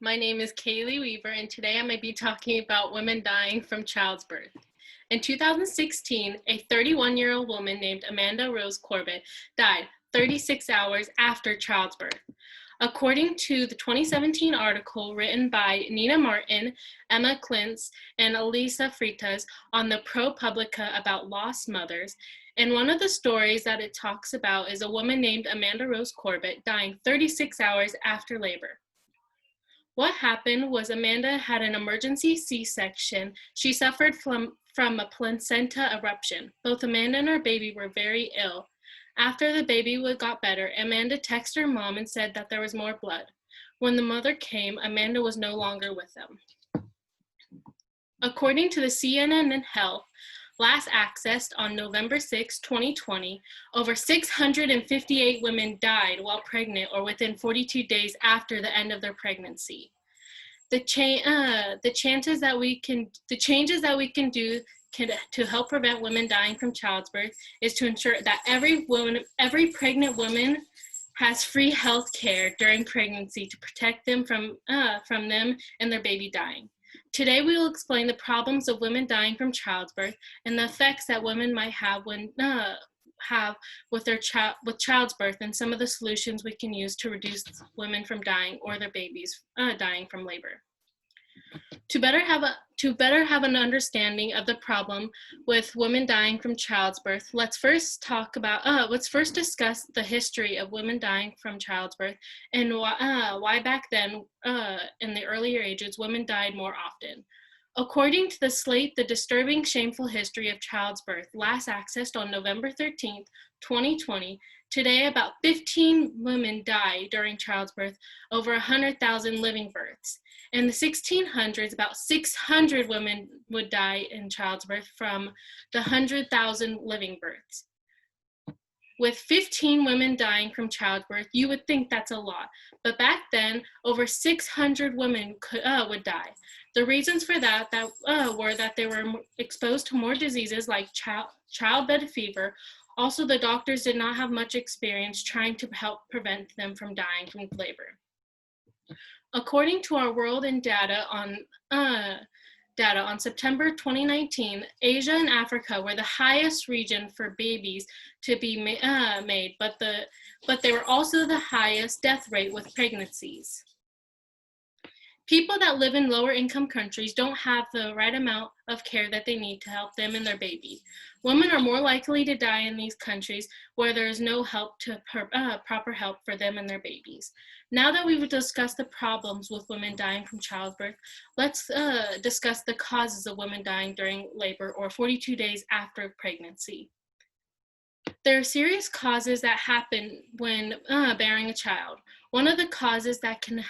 My name is Kaylee Weaver, and today I might be talking about women dying from childbirth. In 2016, a 31-year-old woman named Amanda Rose Corbett died 36 hours after childbirth. According to the 2017 article written by Nina Martin, Emma Klintz, and Elisa Freitas on the ProPublica about lost mothers, and one of the stories that it talks about is a woman named Amanda Rose Corbett dying 36 hours after labor. What happened was Amanda had an emergency C-section. She suffered from a placenta eruption. Both Amanda and her baby were very ill. After the baby got better, Amanda texted her mom and said that there was more blood. When the mother came, Amanda was no longer with them. According to the CNN Health, last accessed on November 6, 2020, over 658 women died while pregnant or within 42 days after the end of their pregnancy. The changes that we can do to help prevent women dying from childbirth is to ensure that every pregnant woman has free health care during pregnancy to protect them from them and their baby dying. Today, we will explain the problems of women dying from childbirth and the effects that women might have with childbirth, and some of the solutions we can use to reduce women from dying or their babies dying from labor. To better have an understanding of the problem with women dying from childbirth, let's first discuss the history of women dying from childbirth and why back then, in the earlier ages, women died more often. According to the Slate, The Disturbing Shameful History of Childbirth, last accessed on November 13th, 2020, today about 15 women die during childbirth, over 100,000 living births. In the 1600s, about 600 women would die in childbirth from the 100,000 living births. With 15 women dying from childbirth, you would think that's a lot, but back then, over 600 women would die. The reasons for that were that they were exposed to more diseases like childbed fever. Also, the doctors did not have much experience trying to help prevent them from dying from labor. According to our World in Data on September 2019, Asia and Africa were the highest region for babies to be made, but they were also the highest death rate with pregnancies. People that live in lower income countries don't have the right amount of care that they need to help them and their baby. Women are more likely to die in these countries where there is no proper help for them and their babies. Now that we've discussed the problems with women dying from childbirth, let's discuss the causes of women dying during labor or 42 days after pregnancy. There are serious causes that happen when bearing a child. One of the causes that can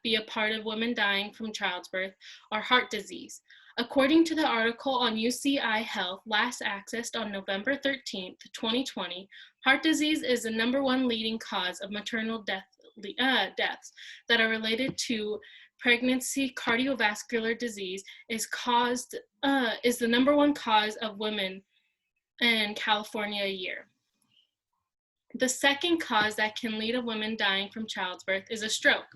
be a part of women dying from childbirth are heart disease. According to the article on UCI Health, last accessed on November 13th, 2020, heart disease is the #1 leading cause of maternal deaths that are related to pregnancy. Cardiovascular disease is the #1 cause of women in California a year. The second cause that can lead a woman dying from childbirth is a stroke.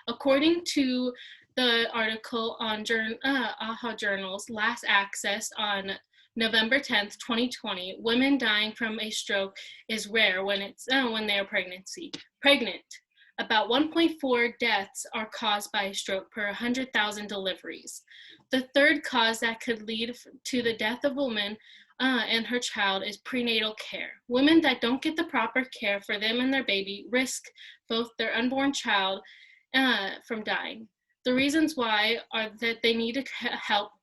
According to the article on AHA Journals, last accessed on November 10th, 2020, women dying from a stroke is rare when they are pregnant. About 1.4 deaths are caused by a stroke per 100,000 deliveries. The third cause that could lead to the death of a woman and her child is prenatal care. Women that don't get the proper care for them and their baby risk both their unborn child from dying. The reasons why are that they need to help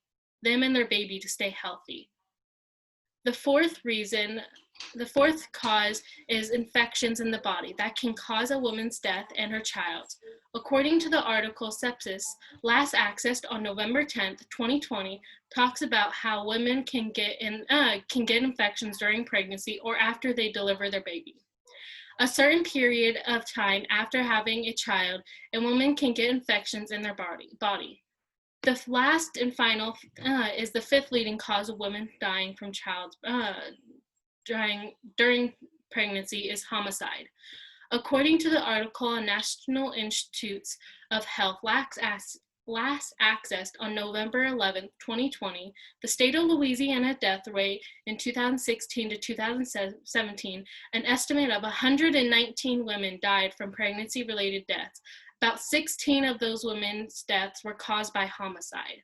them and their baby to stay healthy. The fourth cause is infections in the body that can cause a woman's death and her child's. According to the article Sepsis, last accessed on November 10th, 2020, talks about how women can get infections during pregnancy or after they deliver their baby. A certain period of time after having a child, a woman can get infections in their body. The last and final is the fifth leading cause of women dying from during pregnancy is homicide. According to the article on National Institutes of Health last accessed on November 11, 2020, the state of Louisiana death rate in 2016 to 2017, an estimate of 119 women died from pregnancy-related deaths. About 16 of those women's deaths were caused by homicide.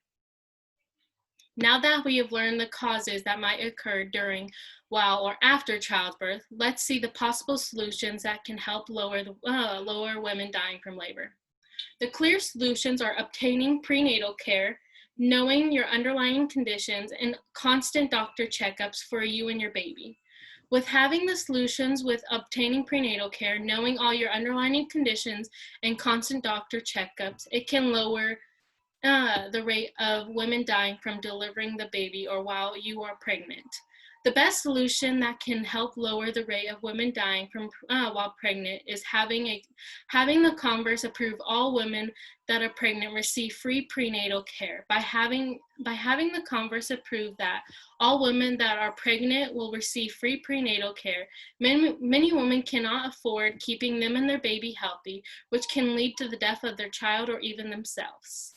Now that we have learned the causes that might occur during, while, or after childbirth, let's see the possible solutions that can help lower women dying from labor. The clear solutions are obtaining prenatal care, knowing your underlying conditions, and constant doctor checkups for you and your baby. With having the solutions with obtaining prenatal care, knowing all your underlying conditions, and constant doctor checkups, it can lower the rate of women dying from delivering the baby or while you are pregnant. The best solution that can help lower the rate of women dying from while pregnant is having the Congress approve all women that are pregnant receive free prenatal care. By having the Congress approve that all women that are pregnant will receive free prenatal care, many women cannot afford keeping them and their baby healthy, which can lead to the death of their child or even themselves.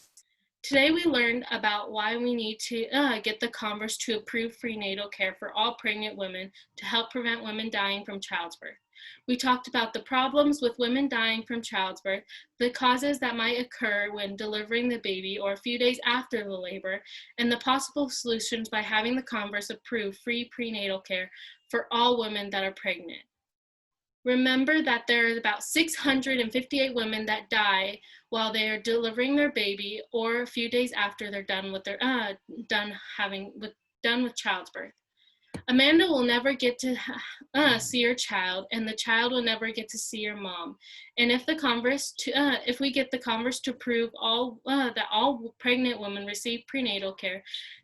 Today we learned about why we need to get the Congress to approve prenatal care for all pregnant women to help prevent women dying from childbirth. We talked about the problems with women dying from childbirth, the causes that might occur when delivering the baby or a few days after the labor, and the possible solutions by having the Congress approve free prenatal care for all women that are pregnant. Remember that there are about 658 women that die while they are delivering their baby or a few days after they're done with childbirth. Amanda will never get to see her child, and the child will never get to see her mom. And if we get the Congress to approve that all pregnant women receive prenatal care,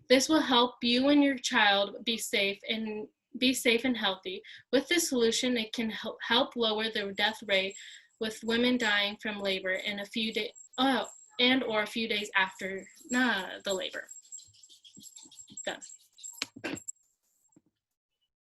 this will help you and your child be safe and healthy. With this solution, it can help lower the death rate with women dying from labor in a few days or a few days after the labor. Done.